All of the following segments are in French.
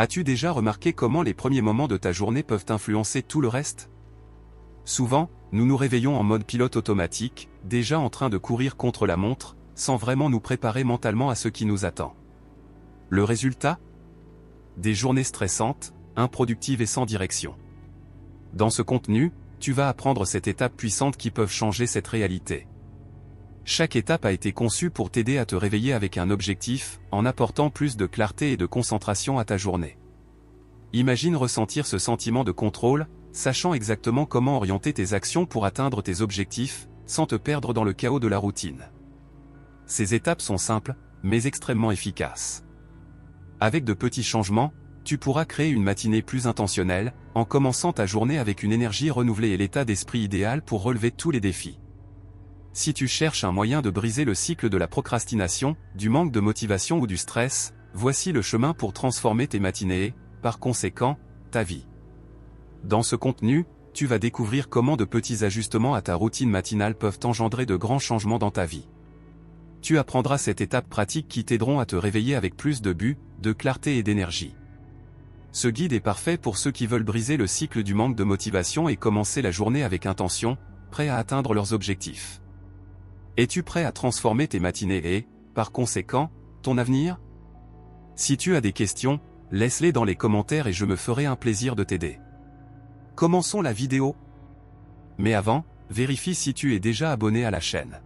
As-tu déjà remarqué comment les premiers moments de ta journée peuvent influencer tout le reste? Souvent, nous nous réveillons en mode pilote automatique, déjà en train de courir contre la montre, sans vraiment nous préparer mentalement à ce qui nous attend. Le résultat? Des journées stressantes, improductives et sans direction. Dans ce contenu, tu vas apprendre cette étape puissante qui peuvent changer cette réalité. Chaque étape a été conçue pour t'aider à te réveiller avec un objectif, en apportant plus de clarté et de concentration à ta journée. Imagine ressentir ce sentiment de contrôle, sachant exactement comment orienter tes actions pour atteindre tes objectifs, sans te perdre dans le chaos de la routine. Ces étapes sont simples, mais extrêmement efficaces. Avec de petits changements, tu pourras créer une matinée plus intentionnelle, en commençant ta journée avec une énergie renouvelée et l'état d'esprit idéal pour relever tous les défis. Si tu cherches un moyen de briser le cycle de la procrastination, du manque de motivation ou du stress, voici le chemin pour transformer tes matinées et, par conséquent, ta vie. Dans ce contenu, tu vas découvrir comment de petits ajustements à ta routine matinale peuvent engendrer de grands changements dans ta vie. Tu apprendras cette étape pratique qui t'aideront à te réveiller avec plus de but, de clarté et d'énergie. Ce guide est parfait pour ceux qui veulent briser le cycle du manque de motivation et commencer la journée avec intention, prêts à atteindre leurs objectifs. Es-tu prêt à transformer tes matinées et, par conséquent, ton avenir? Si tu as des questions, laisse-les dans les commentaires et je me ferai un plaisir de t'aider. Commençons la vidéo. Mais avant, vérifie si tu es déjà abonné à la chaîne.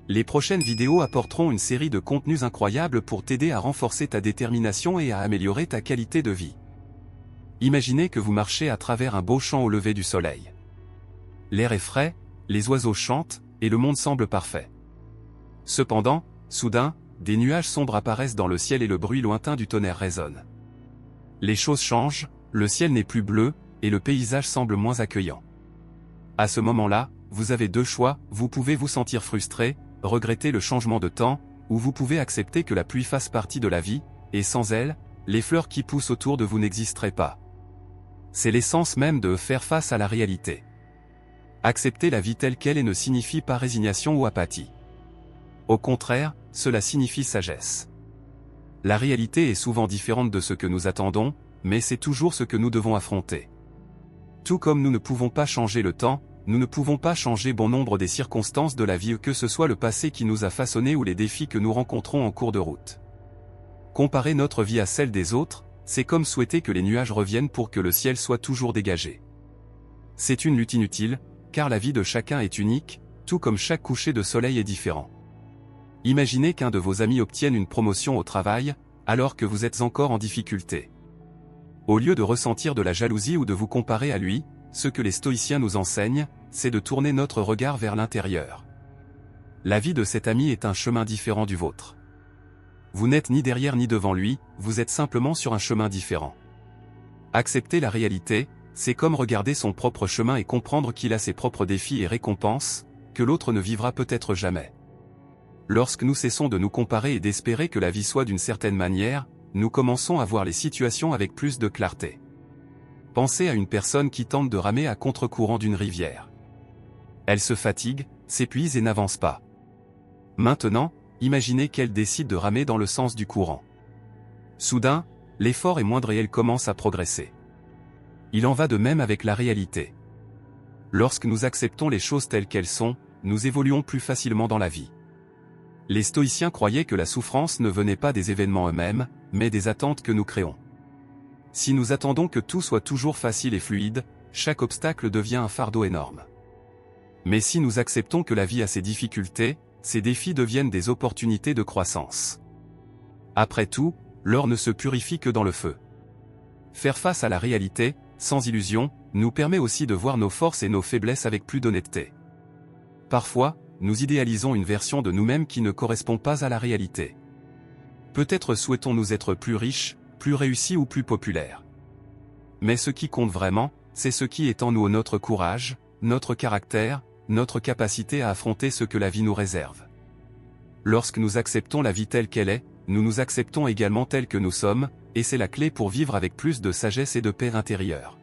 Les prochaines vidéos apporteront une série de contenus incroyables pour t'aider à renforcer ta détermination et à améliorer ta qualité de vie. Imaginez que vous marchez à travers un beau champ au lever du soleil. L'air est frais, les oiseaux chantent, et le monde semble parfait. Cependant, soudain, des nuages sombres apparaissent dans le ciel et le bruit lointain du tonnerre résonne. Les choses changent, le ciel n'est plus bleu, et le paysage semble moins accueillant. À ce moment-là, vous avez deux choix, vous pouvez vous sentir frustré, regretter le changement de temps, ou vous pouvez accepter que la pluie fasse partie de la vie, et sans elle, les fleurs qui poussent autour de vous n'existeraient pas. C'est l'essence même de faire face à la réalité. Accepter la vie telle qu'elle ne signifie pas résignation ou apathie. Au contraire, cela signifie sagesse. La réalité est souvent différente de ce que nous attendons, mais c'est toujours ce que nous devons affronter. Tout comme nous ne pouvons pas changer le temps, nous ne pouvons pas changer bon nombre des circonstances de la vie, que ce soit le passé qui nous a façonnés ou les défis que nous rencontrons en cours de route. Comparer notre vie à celle des autres, c'est comme souhaiter que les nuages reviennent pour que le ciel soit toujours dégagé. C'est une lutte inutile, car la vie de chacun est unique, tout comme chaque coucher de soleil est différent. Imaginez qu'un de vos amis obtienne une promotion au travail, alors que vous êtes encore en difficulté. Au lieu de ressentir de la jalousie ou de vous comparer à lui, ce que les stoïciens nous enseignent, c'est de tourner notre regard vers l'intérieur. La vie de cet ami est un chemin différent du vôtre. Vous n'êtes ni derrière ni devant lui, vous êtes simplement sur un chemin différent. Accepter la réalité, c'est comme regarder son propre chemin et comprendre qu'il a ses propres défis et récompenses, que l'autre ne vivra peut-être jamais. Lorsque nous cessons de nous comparer et d'espérer que la vie soit d'une certaine manière, nous commençons à voir les situations avec plus de clarté. Pensez à une personne qui tente de ramer à contre-courant d'une rivière. Elle se fatigue, s'épuise et n'avance pas. Maintenant, imaginez qu'elle décide de ramer dans le sens du courant. Soudain, l'effort est moindre et elle commence à progresser. Il en va de même avec la réalité. Lorsque nous acceptons les choses telles qu'elles sont, nous évoluons plus facilement dans la vie. Les stoïciens croyaient que la souffrance ne venait pas des événements eux-mêmes, mais des attentes que nous créons. Si nous attendons que tout soit toujours facile et fluide, chaque obstacle devient un fardeau énorme. Mais si nous acceptons que la vie a ses difficultés, ces défis deviennent des opportunités de croissance. Après tout, l'or ne se purifie que dans le feu. Faire face à la réalité, sans illusion, nous permet aussi de voir nos forces et nos faiblesses avec plus d'honnêteté. Parfois, nous idéalisons une version de nous-mêmes qui ne correspond pas à la réalité. Peut-être souhaitons-nous être plus riches, plus réussis ou plus populaires. Mais ce qui compte vraiment, c'est ce qui est en nous, notre courage, notre caractère, notre capacité à affronter ce que la vie nous réserve. Lorsque nous acceptons la vie telle qu'elle est, nous nous acceptons également tels que nous sommes, et c'est la clé pour vivre avec plus de sagesse et de paix intérieure.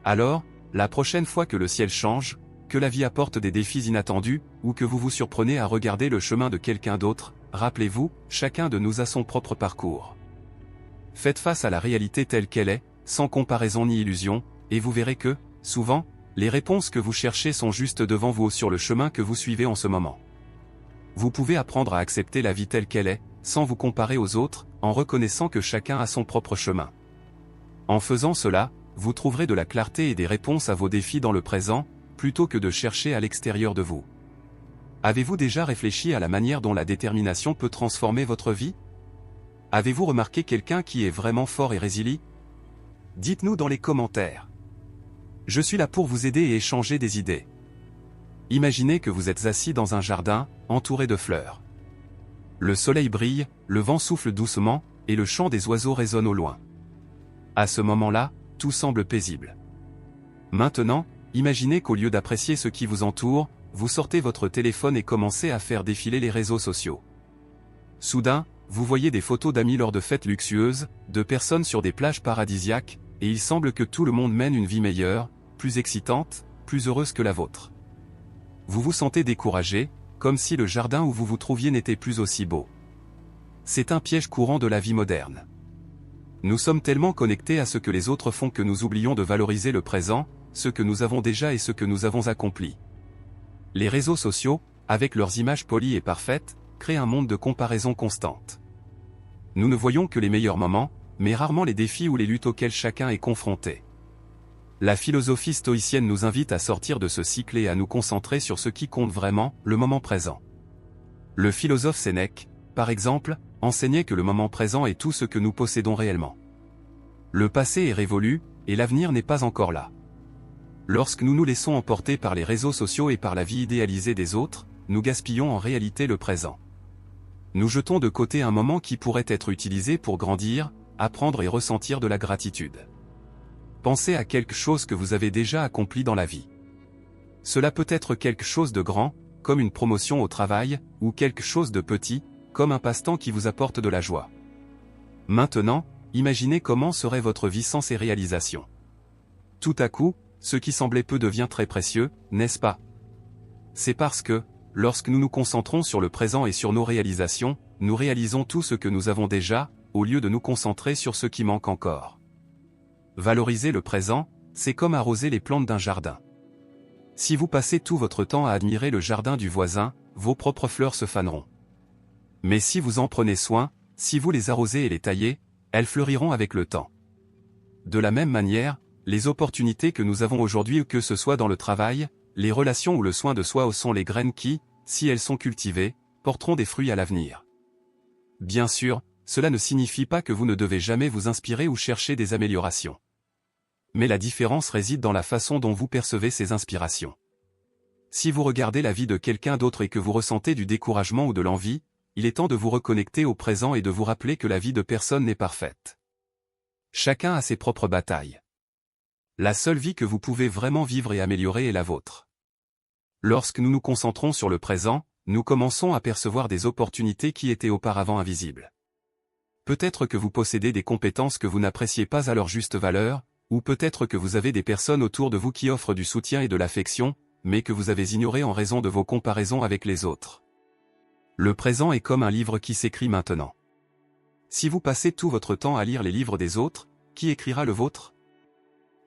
Alors, la prochaine fois que le ciel change, que la vie apporte des défis inattendus, ou que vous vous surprenez à regarder le chemin de quelqu'un d'autre, rappelez-vous, chacun de nous a son propre parcours. faites face à la réalité telle qu'elle est, sans comparaison ni illusion, et vous verrez que, souvent, les réponses que vous cherchez sont juste devant vous sur le chemin que vous suivez en ce moment. Vous pouvez apprendre à accepter la vie telle qu'elle est, sans vous comparer aux autres, en reconnaissant que chacun a son propre chemin. En faisant cela, vous trouverez de la clarté et des réponses à vos défis dans le présent, plutôt que de chercher à l'extérieur de vous. Avez-vous déjà réfléchi à la manière dont la détermination peut transformer votre vie? Avez-vous remarqué quelqu'un qui est vraiment fort et résilient? Dites-nous dans les commentaires. Je suis là pour vous aider et échanger des idées. Imaginez que vous êtes assis dans un jardin, entouré de fleurs. Le soleil brille, le vent souffle doucement, et le chant des oiseaux résonne au loin. À ce moment-là, tout semble paisible. Maintenant, imaginez qu'au lieu d'apprécier ce qui vous entoure, vous sortez votre téléphone et commencez à faire défiler les réseaux sociaux. Soudain, vous voyez des photos d'amis lors de fêtes luxueuses, de personnes sur des plages paradisiaques, et il semble que tout le monde mène une vie meilleure, plus excitante, plus heureuse que la vôtre. Vous vous sentez découragé, comme si le jardin où vous vous trouviez n'était plus aussi beau. C'est un piège courant de la vie moderne. Nous sommes tellement connectés à ce que les autres font que nous oublions de valoriser le présent, ce que nous avons déjà et ce que nous avons accompli. Les réseaux sociaux, avec leurs images polies et parfaites, créent un monde de comparaison constante. Nous ne voyons que les meilleurs moments, mais rarement les défis ou les luttes auxquelles chacun est confronté. La philosophie stoïcienne nous invite à sortir de ce cycle et à nous concentrer sur ce qui compte vraiment, le moment présent. Le philosophe Sénèque, par exemple, enseignait que le moment présent est tout ce que nous possédons réellement. Le passé est révolu, et l'avenir n'est pas encore là. Lorsque nous nous laissons emporter par les réseaux sociaux et par la vie idéalisée des autres, nous gaspillons en réalité le présent. Nous jetons de côté un moment qui pourrait être utilisé pour grandir, apprendre et ressentir de la gratitude. Pensez à quelque chose que vous avez déjà accompli dans la vie. Cela peut être quelque chose de grand, comme une promotion au travail, ou quelque chose de petit, comme un passe-temps qui vous apporte de la joie. Maintenant, imaginez comment serait votre vie sans ces réalisations. Tout à coup, ce qui semblait peu devient très précieux, n'est-ce pas? C'est parce que, lorsque nous nous concentrons sur le présent et sur nos réalisations, nous réalisons tout ce que nous avons déjà, au lieu de nous concentrer sur ce qui manque encore. Valoriser le présent, c'est comme arroser les plantes d'un jardin. Si vous passez tout votre temps à admirer le jardin du voisin, vos propres fleurs se faneront. Mais si vous en prenez soin, si vous les arrosez et les taillez, elles fleuriront avec le temps. De la même manière, les opportunités que nous avons aujourd'hui, que ce soit dans le travail, les relations ou le soin de soi, sont les graines qui, si elles sont cultivées, porteront des fruits à l'avenir. Bien sûr, cela ne signifie pas que vous ne devez jamais vous inspirer ou chercher des améliorations. Mais la différence réside dans la façon dont vous percevez ces inspirations. Si vous regardez la vie de quelqu'un d'autre et que vous ressentez du découragement ou de l'envie, il est temps de vous reconnecter au présent et de vous rappeler que la vie de personne n'est parfaite. Chacun a ses propres batailles. La seule vie que vous pouvez vraiment vivre et améliorer est la vôtre. Lorsque nous nous concentrons sur le présent, nous commençons à percevoir des opportunités qui étaient auparavant invisibles. Peut-être que vous possédez des compétences que vous n'appréciez pas à leur juste valeur, ou peut-être que vous avez des personnes autour de vous qui offrent du soutien et de l'affection, mais que vous avez ignoré en raison de vos comparaisons avec les autres. Le présent est comme un livre qui s'écrit maintenant. Si vous passez tout votre temps à lire les livres des autres, qui écrira le vôtre?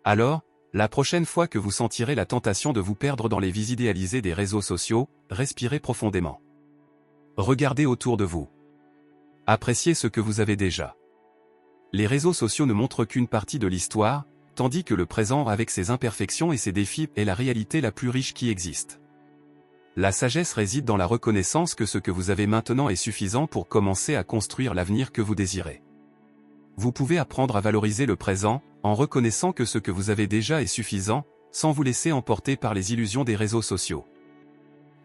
Alors, la prochaine fois que vous sentirez la tentation de vous perdre dans les vies idéalisées des réseaux sociaux, respirez profondément. Regardez autour de vous. Appréciez ce que vous avez déjà. Les réseaux sociaux ne montrent qu'une partie de l'histoire, tandis que le présent, avec ses imperfections et ses défis, est la réalité la plus riche qui existe. La sagesse réside dans la reconnaissance que ce que vous avez maintenant est suffisant pour commencer à construire l'avenir que vous désirez. Vous pouvez apprendre à valoriser le présent, en reconnaissant que ce que vous avez déjà est suffisant, sans vous laisser emporter par les illusions des réseaux sociaux.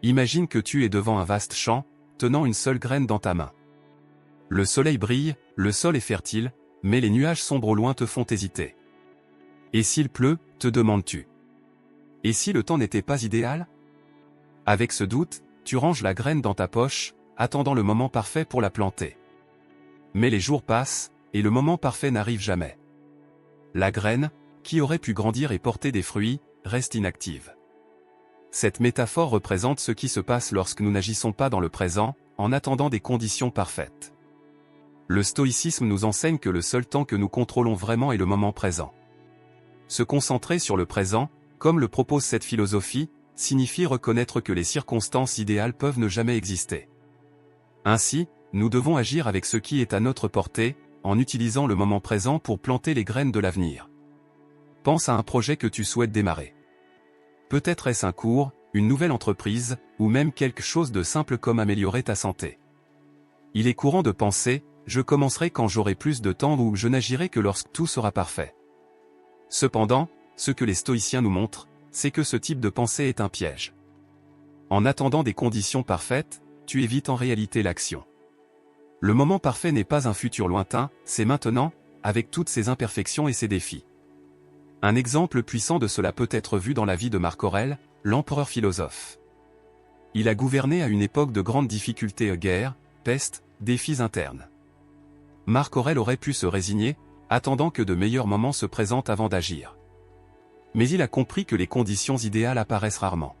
Imagine que tu es devant un vaste champ, tenant une seule graine dans ta main. Le soleil brille, le sol est fertile, mais les nuages sombres au loin te font hésiter. Et s'il pleut, te demandes-tu? Et si le temps n'était pas idéal? Avec ce doute, tu ranges la graine dans ta poche, attendant le moment parfait pour la planter. Mais les jours passent, et le moment parfait n'arrive jamais. La graine, qui aurait pu grandir et porter des fruits, reste inactive. Cette métaphore représente ce qui se passe lorsque nous n'agissons pas dans le présent, en attendant des conditions parfaites. Le stoïcisme nous enseigne que le seul temps que nous contrôlons vraiment est le moment présent. Se concentrer sur le présent, comme le propose cette philosophie, signifie reconnaître que les circonstances idéales peuvent ne jamais exister. Ainsi, nous devons agir avec ce qui est à notre portée, en utilisant le moment présent pour planter les graines de l'avenir. Pense à un projet que tu souhaites démarrer. Peut-être est-ce un cours, une nouvelle entreprise, ou même quelque chose de simple comme améliorer ta santé. Il est courant de penser, je commencerai quand j'aurai plus de temps ou je n'agirai que lorsque tout sera parfait. Cependant, ce que les stoïciens nous montrent, c'est que ce type de pensée est un piège. En attendant des conditions parfaites, tu évites en réalité l'action. Le moment parfait n'est pas un futur lointain, c'est maintenant, avec toutes ses imperfections et ses défis. Un exemple puissant de cela peut être vu dans la vie de Marc Aurèle, l'empereur philosophe. Il a gouverné à une époque de grandes difficultés, guerres, peste, défis internes. Marc Aurèle aurait pu se résigner, attendant que de meilleurs moments se présentent avant d'agir. Mais il a compris que les conditions idéales apparaissent rarement.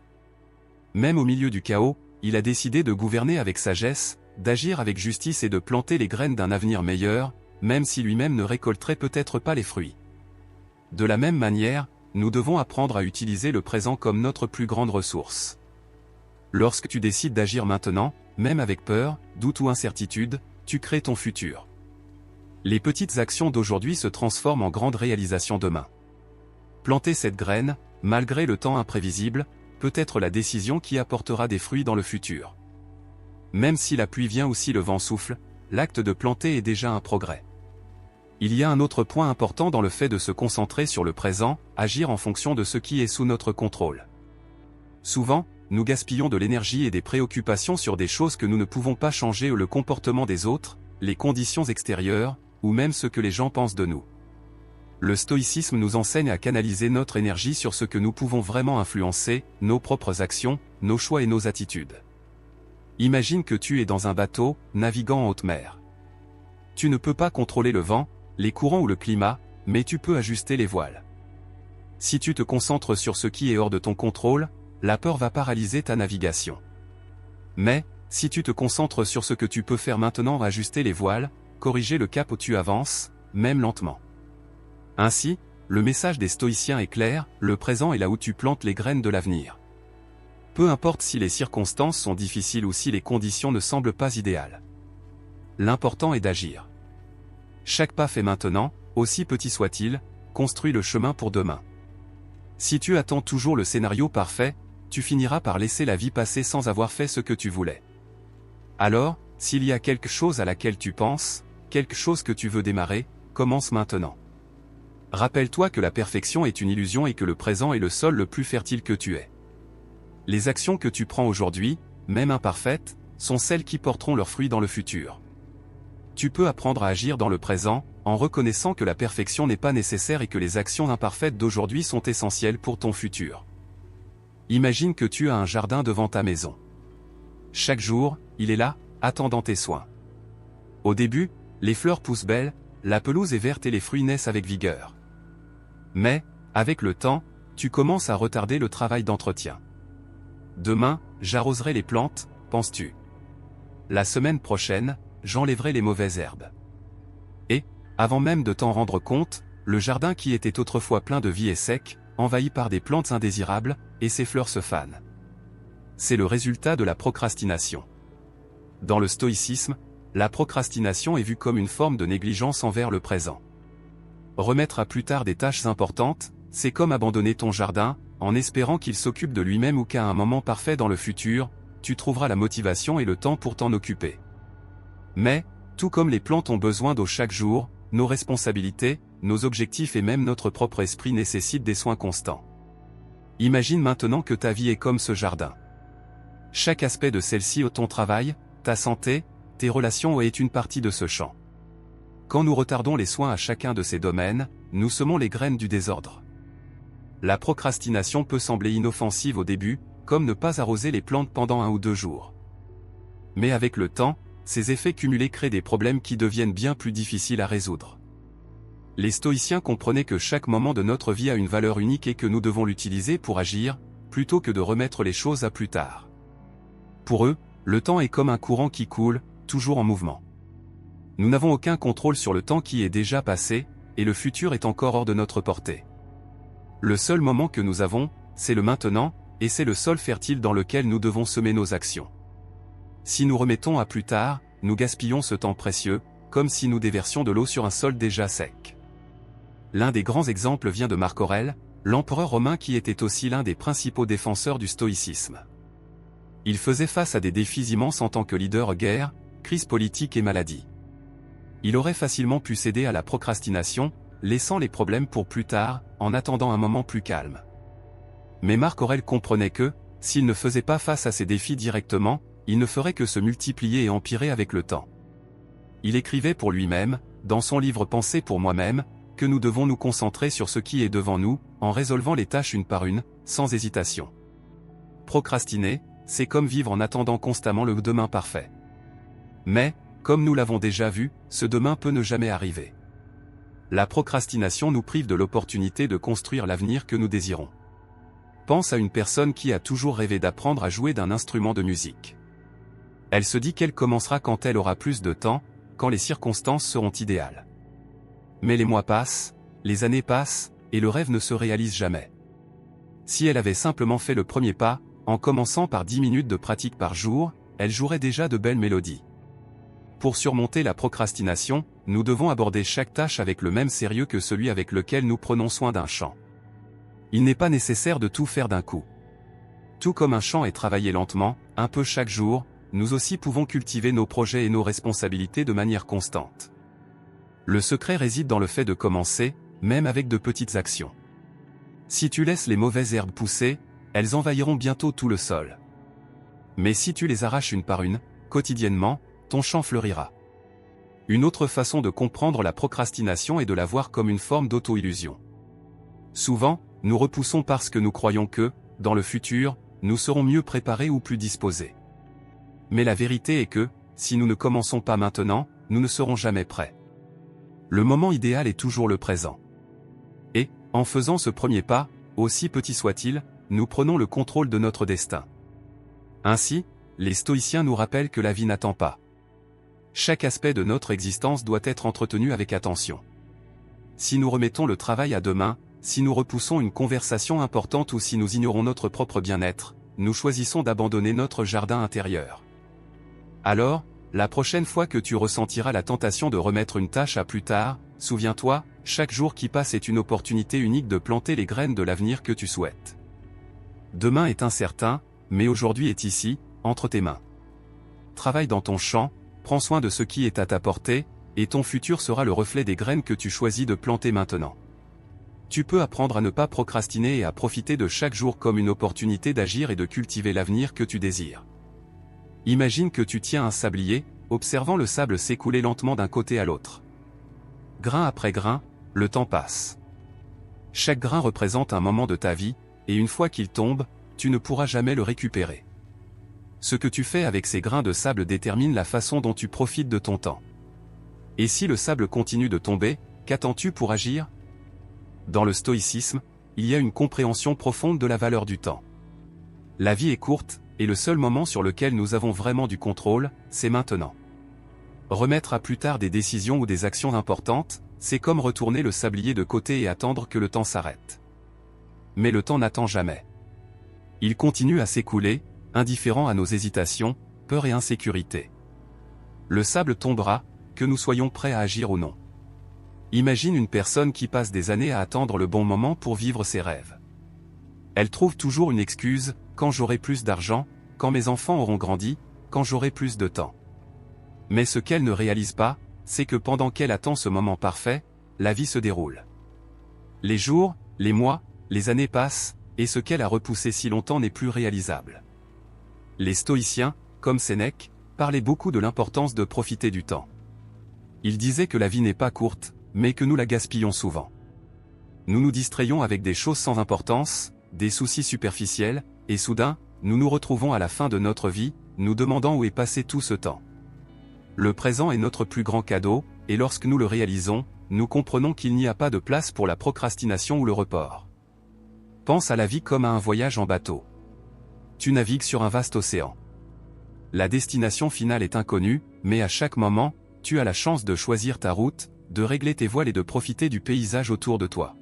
Même au milieu du chaos, il a décidé de gouverner avec sagesse, d'agir avec justice et de planter les graines d'un avenir meilleur, même si lui-même ne récolterait peut-être pas les fruits. De la même manière, nous devons apprendre à utiliser le présent comme notre plus grande ressource. Lorsque tu décides d'agir maintenant, même avec peur, doute ou incertitude, tu crées ton futur. Les petites actions d'aujourd'hui se transforment en grandes réalisations demain. Planter cette graine, malgré le temps imprévisible, peut être la décision qui apportera des fruits dans le futur. Même si la pluie vient ou si le vent souffle, l'acte de planter est déjà un progrès. Il y a un autre point important dans le fait de se concentrer sur le présent, agir en fonction de ce qui est sous notre contrôle. Souvent, nous gaspillons de l'énergie et des préoccupations sur des choses que nous ne pouvons pas changer ou le comportement des autres, les conditions extérieures, ou même ce que les gens pensent de nous. Le stoïcisme nous enseigne à canaliser notre énergie sur ce que nous pouvons vraiment influencer, nos propres actions, nos choix et nos attitudes. Imagine que tu es dans un bateau, naviguant en haute mer. Tu ne peux pas contrôler le vent, les courants ou le climat, mais tu peux ajuster les voiles. Si tu te concentres sur ce qui est hors de ton contrôle, la peur va paralyser ta navigation. Mais, si tu te concentres sur ce que tu peux faire maintenant, ajuster les voiles, corriger le cap où tu avances, même lentement. Ainsi, le message des stoïciens est clair, le présent est là où tu plantes les graines de l'avenir. Peu importe si les circonstances sont difficiles ou si les conditions ne semblent pas idéales. L'important est d'agir. Chaque pas fait maintenant, aussi petit soit-il, construit le chemin pour demain. Si tu attends toujours le scénario parfait, tu finiras par laisser la vie passer sans avoir fait ce que tu voulais. Alors, s'il y a quelque chose à laquelle tu penses, quelque chose que tu veux démarrer, commence maintenant. Rappelle-toi que la perfection est une illusion et que le présent est le sol le plus fertile que tu aies. Les actions que tu prends aujourd'hui, même imparfaites, sont celles qui porteront leurs fruits dans le futur. Tu peux apprendre à agir dans le présent, en reconnaissant que la perfection n'est pas nécessaire et que les actions imparfaites d'aujourd'hui sont essentielles pour ton futur. Imagine que tu as un jardin devant ta maison. Chaque jour, il est là, attendant tes soins. Au début, les fleurs poussent belles, la pelouse est verte et les fruits naissent avec vigueur. Mais, avec le temps, tu commences à retarder le travail d'entretien. Demain, j'arroserai les plantes, penses-tu. La semaine prochaine, j'enlèverai les mauvaises herbes. Et, avant même de t'en rendre compte, le jardin qui était autrefois plein de vie est sec, envahi par des plantes indésirables, et ses fleurs se fanent. C'est le résultat de la procrastination. Dans le stoïcisme, la procrastination est vue comme une forme de négligence envers le présent. Remettre à plus tard des tâches importantes, c'est comme abandonner ton jardin, en espérant qu'il s'occupe de lui-même ou qu'à un moment parfait dans le futur, tu trouveras la motivation et le temps pour t'en occuper. Mais, tout comme les plantes ont besoin d'eau chaque jour, nos responsabilités, nos objectifs et même notre propre esprit nécessitent des soins constants. Imagine maintenant que ta vie est comme ce jardin. Chaque aspect de celle-ci, ton travail, ta santé, tes relations est une partie de ce champ. Quand nous retardons les soins à chacun de ces domaines, nous semons les graines du désordre. La procrastination peut sembler inoffensive au début, comme ne pas arroser les plantes pendant 1 ou 2 jours. Mais avec le temps, ces effets cumulés créent des problèmes qui deviennent bien plus difficiles à résoudre. Les stoïciens comprenaient que chaque moment de notre vie a une valeur unique et que nous devons l'utiliser pour agir, plutôt que de remettre les choses à plus tard. Pour eux, le temps est comme un courant qui coule, toujours en mouvement. Nous n'avons aucun contrôle sur le temps qui est déjà passé, et le futur est encore hors de notre portée. Le seul moment que nous avons, c'est le maintenant, et c'est le sol fertile dans lequel nous devons semer nos actions. Si nous remettons à plus tard, nous gaspillons ce temps précieux, comme si nous déversions de l'eau sur un sol déjà sec. L'un des grands exemples vient de Marc Aurèle, l'empereur romain qui était aussi l'un des principaux défenseurs du stoïcisme. Il faisait face à des défis immenses en tant que leader: guerre, crise politique et maladie. Il aurait facilement pu céder à la procrastination, laissant les problèmes pour plus tard, en attendant un moment plus calme. Mais Marc Aurèle comprenait que, s'il ne faisait pas face à ces défis directement, il ne ferait que se multiplier et empirer avec le temps. Il écrivait pour lui-même, dans son livre Penser pour moi-même, que nous devons nous concentrer sur ce qui est devant nous, en résolvant les tâches une par une, sans hésitation. Procrastiner, c'est comme vivre en attendant constamment le demain parfait. Mais, comme nous l'avons déjà vu, ce demain peut ne jamais arriver. La procrastination nous prive de l'opportunité de construire l'avenir que nous désirons. Pense à une personne qui a toujours rêvé d'apprendre à jouer d'un instrument de musique. Elle se dit qu'elle commencera quand elle aura plus de temps, quand les circonstances seront idéales. Mais les mois passent, les années passent, et le rêve ne se réalise jamais. Si elle avait simplement fait le premier pas, en commençant par 10 minutes de pratique par jour, elle jouerait déjà de belles mélodies. Pour surmonter la procrastination, nous devons aborder chaque tâche avec le même sérieux que celui avec lequel nous prenons soin d'un champ. Il n'est pas nécessaire de tout faire d'un coup. Tout comme un champ est travaillé lentement, un peu chaque jour, nous aussi pouvons cultiver nos projets et nos responsabilités de manière constante. Le secret réside dans le fait de commencer, même avec de petites actions. Si tu laisses les mauvaises herbes pousser, elles envahiront bientôt tout le sol. Mais si tu les arraches une par une, quotidiennement, ton champ fleurira. Une autre façon de comprendre la procrastination est de la voir comme une forme d'auto-illusion. Souvent, nous repoussons parce que nous croyons que, dans le futur, nous serons mieux préparés ou plus disposés. Mais la vérité est que, si nous ne commençons pas maintenant, nous ne serons jamais prêts. Le moment idéal est toujours le présent. Et, en faisant ce premier pas, aussi petit soit-il, nous prenons le contrôle de notre destin. Ainsi, les stoïciens nous rappellent que la vie n'attend pas. Chaque aspect de notre existence doit être entretenu avec attention. Si nous remettons le travail à demain, si nous repoussons une conversation importante ou si nous ignorons notre propre bien-être, nous choisissons d'abandonner notre jardin intérieur. Alors, la prochaine fois que tu ressentiras la tentation de remettre une tâche à plus tard, souviens-toi, chaque jour qui passe est une opportunité unique de planter les graines de l'avenir que tu souhaites. Demain est incertain, mais aujourd'hui est ici, entre tes mains. Travaille dans ton champ, prends soin de ce qui est à ta portée, et ton futur sera le reflet des graines que tu choisis de planter maintenant. Tu peux apprendre à ne pas procrastiner et à profiter de chaque jour comme une opportunité d'agir et de cultiver l'avenir que tu désires. Imagine que tu tiens un sablier, observant le sable s'écouler lentement d'un côté à l'autre. Grain après grain, le temps passe. Chaque grain représente un moment de ta vie, et une fois qu'il tombe, tu ne pourras jamais le récupérer. Ce que tu fais avec ces grains de sable détermine la façon dont tu profites de ton temps. Et si le sable continue de tomber, qu'attends-tu pour agir ? Dans le stoïcisme, il y a une compréhension profonde de la valeur du temps. La vie est courte, et le seul moment sur lequel nous avons vraiment du contrôle, c'est maintenant. Remettre à plus tard des décisions ou des actions importantes, c'est comme retourner le sablier de côté et attendre que le temps s'arrête. Mais le temps n'attend jamais. Il continue à s'écouler, indifférent à nos hésitations, peurs et insécurité. Le sable tombera, que nous soyons prêts à agir ou non. Imagine une personne qui passe des années à attendre le bon moment pour vivre ses rêves. Elle trouve toujours une excuse: quand j'aurai plus d'argent, quand mes enfants auront grandi, quand j'aurai plus de temps. Mais ce qu'elle ne réalise pas, c'est que pendant qu'elle attend ce moment parfait, la vie se déroule. Les jours, les mois, les années passent, et ce qu'elle a repoussé si longtemps n'est plus réalisable. Les stoïciens, comme Sénèque, parlaient beaucoup de l'importance de profiter du temps. Ils disaient que la vie n'est pas courte, mais que nous la gaspillons souvent. Nous nous distrayons avec des choses sans importance, des soucis superficiels, et soudain, nous nous retrouvons à la fin de notre vie, nous demandant où est passé tout ce temps. Le présent est notre plus grand cadeau, et lorsque nous le réalisons, nous comprenons qu'il n'y a pas de place pour la procrastination ou le report. Pense à la vie comme à un voyage en bateau. Tu navigues sur un vaste océan. La destination finale est inconnue, mais à chaque moment, tu as la chance de choisir ta route, de régler tes voiles et de profiter du paysage autour de toi.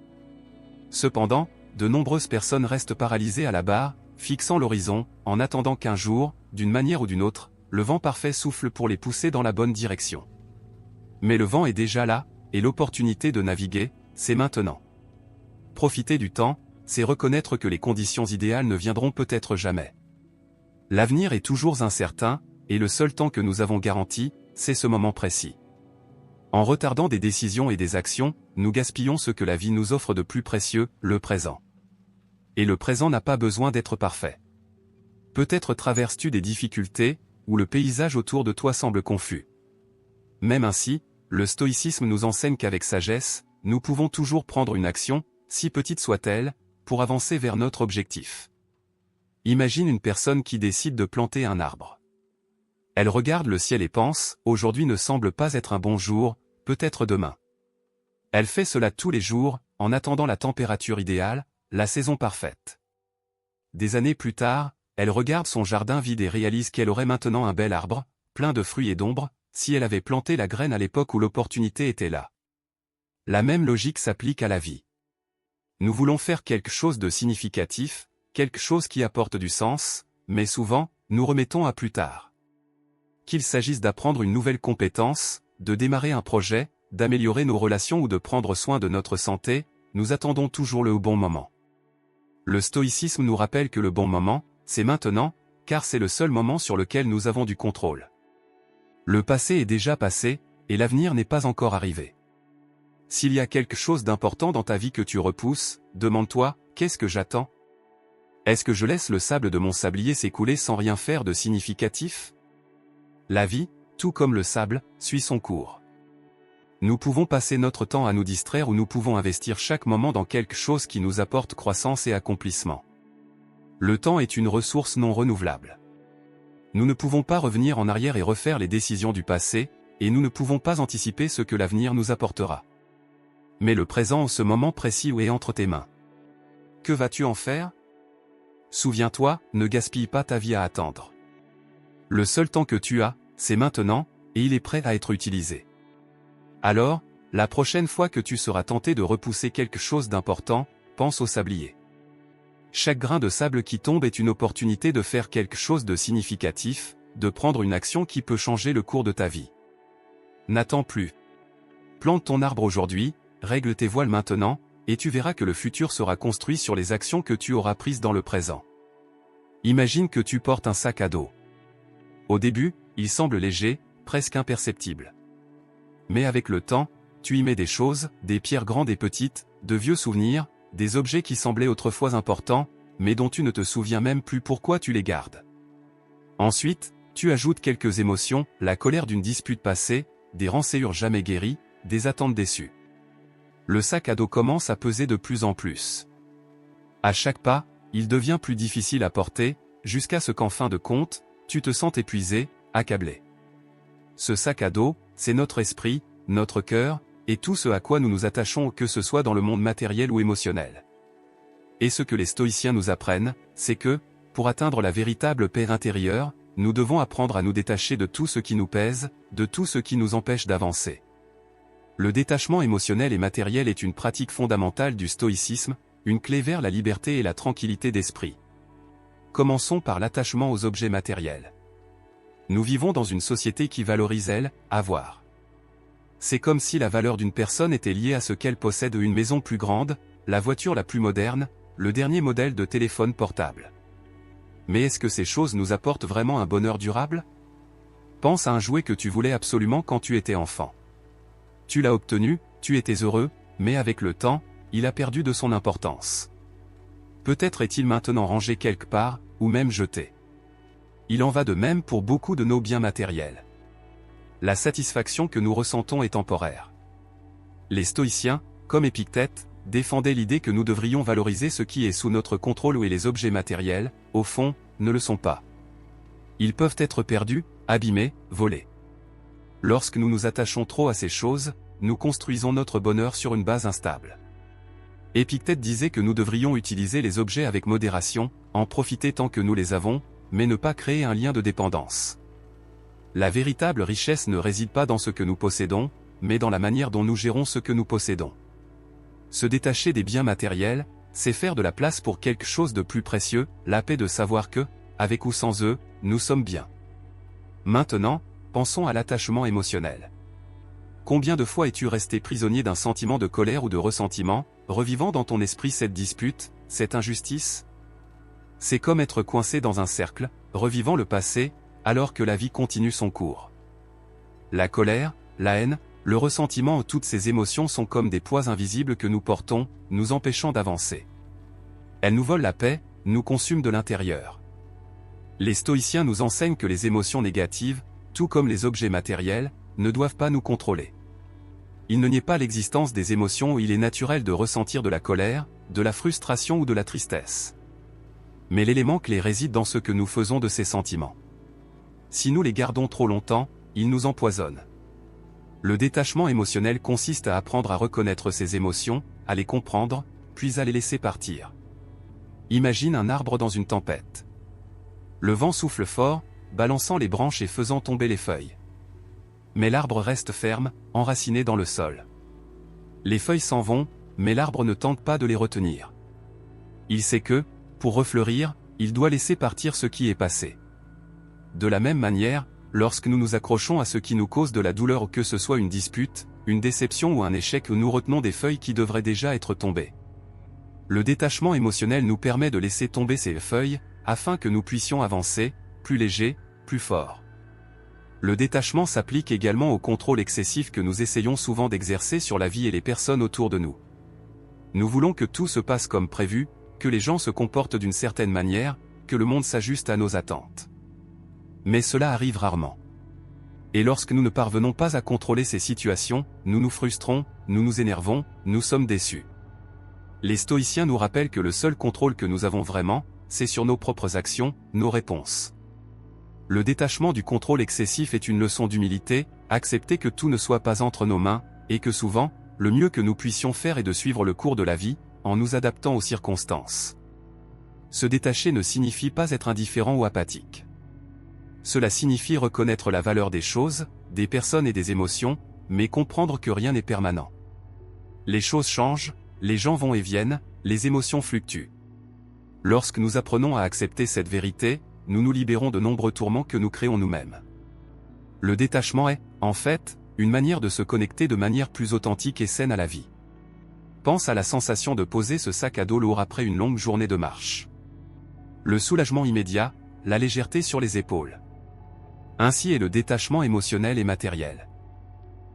Cependant, de nombreuses personnes restent paralysées à la barre, fixant l'horizon, en attendant qu'un jour, d'une manière ou d'une autre, le vent parfait souffle pour les pousser dans la bonne direction. Mais le vent est déjà là, et l'opportunité de naviguer, c'est maintenant. Profiter du temps, c'est reconnaître que les conditions idéales ne viendront peut-être jamais. L'avenir est toujours incertain, et le seul temps que nous avons garanti, c'est ce moment précis. En retardant des décisions et des actions, nous gaspillons ce que la vie nous offre de plus précieux, le présent. Et le présent n'a pas besoin d'être parfait. Peut-être traverses-tu des difficultés, ou le paysage autour de toi semble confus. Même ainsi, le stoïcisme nous enseigne qu'avec sagesse, nous pouvons toujours prendre une action, si petite soit-elle, pour avancer vers notre objectif. Imagine une personne qui décide de planter un arbre. Elle regarde le ciel et pense, aujourd'hui ne semble pas être un bon jour, peut-être demain. Elle fait cela tous les jours, en attendant la température idéale, la saison parfaite. Des années plus tard, elle regarde son jardin vide et réalise qu'elle aurait maintenant un bel arbre, plein de fruits et d'ombre, si elle avait planté la graine à l'époque où l'opportunité était là. La même logique s'applique à la vie. Nous voulons faire quelque chose de significatif, quelque chose qui apporte du sens, mais souvent, nous remettons à plus tard. Qu'il s'agisse d'apprendre une nouvelle compétence, de démarrer un projet, d'améliorer nos relations ou de prendre soin de notre santé, nous attendons toujours le bon moment. Le stoïcisme nous rappelle que le bon moment, c'est maintenant, car c'est le seul moment sur lequel nous avons du contrôle. Le passé est déjà passé, et l'avenir n'est pas encore arrivé. S'il y a quelque chose d'important dans ta vie que tu repousses, demande-toi, qu'est-ce que j'attends? Est-ce que je laisse le sable de mon sablier s'écouler sans rien faire de significatif? La vie, tout comme le sable, suit son cours. Nous pouvons passer notre temps à nous distraire ou nous pouvons investir chaque moment dans quelque chose qui nous apporte croissance et accomplissement. Le temps est une ressource non renouvelable. Nous ne pouvons pas revenir en arrière et refaire les décisions du passé, et nous ne pouvons pas anticiper ce que l'avenir nous apportera. Mais le présent en ce moment précis est entre tes mains. Que vas-tu en faire? Souviens-toi, ne gaspille pas ta vie à attendre. Le seul temps que tu as, c'est maintenant, et il est prêt à être utilisé. Alors, la prochaine fois que tu seras tenté de repousser quelque chose d'important, pense au sablier. Chaque grain de sable qui tombe est une opportunité de faire quelque chose de significatif, de prendre une action qui peut changer le cours de ta vie. N'attends plus. Plante ton arbre aujourd'hui, règle tes voiles maintenant, et tu verras que le futur sera construit sur les actions que tu auras prises dans le présent. Imagine que tu portes un sac à dos. Au début, il semble léger, presque imperceptible. Mais avec le temps, tu y mets des choses, des pierres grandes et petites, de vieux souvenirs, des objets qui semblaient autrefois importants, mais dont tu ne te souviens même plus pourquoi tu les gardes. Ensuite, tu ajoutes quelques émotions, la colère d'une dispute passée, des rançures jamais guéries, des attentes déçues. Le sac à dos commence à peser de plus en plus. À chaque pas, il devient plus difficile à porter, jusqu'à ce qu'en fin de compte, tu te sentes épuisé, accablé. Ce sac à dos, c'est notre esprit, notre cœur, et tout ce à quoi nous nous attachons que ce soit dans le monde matériel ou émotionnel. Et ce que les stoïciens nous apprennent, c'est que, pour atteindre la véritable paix intérieure, nous devons apprendre à nous détacher de tout ce qui nous pèse, de tout ce qui nous empêche d'avancer. Le détachement émotionnel et matériel est une pratique fondamentale du stoïcisme, une clé vers la liberté et la tranquillité d'esprit. Commençons par l'attachement aux objets matériels. Nous vivons dans une société qui valorise avoir. C'est comme si la valeur d'une personne était liée à ce qu'elle possède, une maison plus grande, la voiture la plus moderne, le dernier modèle de téléphone portable. Mais est-ce que ces choses nous apportent vraiment un bonheur durable? Pense à un jouet que tu voulais absolument quand tu étais enfant. Tu l'as obtenu, tu étais heureux, mais avec le temps, il a perdu de son importance. Peut-être est-il maintenant rangé quelque part, ou même jeté. Il en va de même pour beaucoup de nos biens matériels. La satisfaction que nous ressentons est temporaire. Les stoïciens, comme Épictète, défendaient l'idée que nous devrions valoriser ce qui est sous notre contrôle et les objets matériels, au fond, ne le sont pas. Ils peuvent être perdus, abîmés, volés. Lorsque nous nous attachons trop à ces choses, nous construisons notre bonheur sur une base instable. Épictète disait que nous devrions utiliser les objets avec modération, en profiter tant que nous les avons, mais ne pas créer un lien de dépendance. La véritable richesse ne réside pas dans ce que nous possédons, mais dans la manière dont nous gérons ce que nous possédons. Se détacher des biens matériels, c'est faire de la place pour quelque chose de plus précieux, la paix de savoir que, avec ou sans eux, nous sommes bien. Maintenant, pensons à l'attachement émotionnel. Combien de fois es-tu resté prisonnier d'un sentiment de colère ou de ressentiment, revivant dans ton esprit cette dispute, cette injustice? C'est comme être coincé dans un cercle, revivant le passé, alors que la vie continue son cours. La colère, la haine, le ressentiment, toutes ces émotions sont comme des poids invisibles que nous portons, nous empêchant d'avancer. Elles nous volent la paix, nous consument de l'intérieur. Les stoïciens nous enseignent que les émotions négatives, tout comme les objets matériels, ne doivent pas nous contrôler. Il ne nie pas l'existence des émotions où il est naturel de ressentir de la colère, de la frustration ou de la tristesse. Mais l'élément clé réside dans ce que nous faisons de ces sentiments. Si nous les gardons trop longtemps, ils nous empoisonnent. Le détachement émotionnel consiste à apprendre à reconnaître ces émotions, à les comprendre, puis à les laisser partir. Imagine un arbre dans une tempête. Le vent souffle fort, balançant les branches et faisant tomber les feuilles. Mais l'arbre reste ferme, enraciné dans le sol. Les feuilles s'en vont, mais l'arbre ne tente pas de les retenir. Il sait que, pour refleurir, il doit laisser partir ce qui est passé. De la même manière, lorsque nous nous accrochons à ce qui nous cause de la douleur, que ce soit une dispute, une déception ou un échec, nous retenons des feuilles qui devraient déjà être tombées. Le détachement émotionnel nous permet de laisser tomber ces feuilles, afin que nous puissions avancer, plus légers, plus forts. Le détachement s'applique également au contrôle excessif que nous essayons souvent d'exercer sur la vie et les personnes autour de nous. Nous voulons que tout se passe comme prévu, que les gens se comportent d'une certaine manière, que le monde s'ajuste à nos attentes. Mais cela arrive rarement. Et lorsque nous ne parvenons pas à contrôler ces situations, nous nous frustrons, nous nous énervons, nous sommes déçus. Les stoïciens nous rappellent que le seul contrôle que nous avons vraiment, c'est sur nos propres actions, nos réponses. Le détachement du contrôle excessif est une leçon d'humilité, accepter que tout ne soit pas entre nos mains, et que souvent, le mieux que nous puissions faire est de suivre le cours de la vie, en nous adaptant aux circonstances. Se détacher ne signifie pas être indifférent ou apathique. Cela signifie reconnaître la valeur des choses, des personnes et des émotions, mais comprendre que rien n'est permanent. Les choses changent, les gens vont et viennent, les émotions fluctuent. Lorsque nous apprenons à accepter cette vérité, nous nous libérons de nombreux tourments que nous créons nous-mêmes. Le détachement est, en fait, une manière de se connecter de manière plus authentique et saine à la vie. Pense à la sensation de poser ce sac à dos lourd après une longue journée de marche. Le soulagement immédiat, la légèreté sur les épaules. Ainsi est le détachement émotionnel et matériel.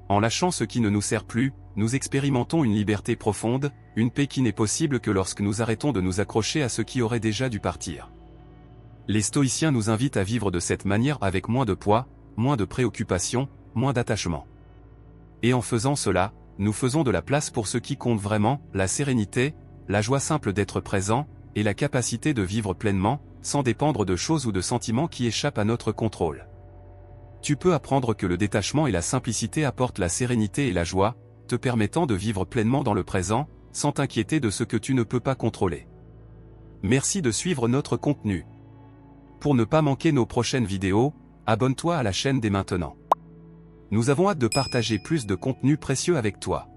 En lâchant ce qui ne nous sert plus, nous expérimentons une liberté profonde, une paix qui n'est possible que lorsque nous arrêtons de nous accrocher à ce qui aurait déjà dû partir. Les stoïciens nous invitent à vivre de cette manière avec moins de poids, moins de préoccupations, moins d'attachement. Et en faisant cela, nous faisons de la place pour ce qui compte vraiment, la sérénité, la joie simple d'être présent, et la capacité de vivre pleinement, sans dépendre de choses ou de sentiments qui échappent à notre contrôle. Tu peux apprendre que le détachement et la simplicité apportent la sérénité et la joie, te permettant de vivre pleinement dans le présent, sans t'inquiéter de ce que tu ne peux pas contrôler. Merci de suivre notre contenu. Pour ne pas manquer nos prochaines vidéos, abonne-toi à la chaîne dès maintenant. Nous avons hâte de partager plus de contenu précieux avec toi.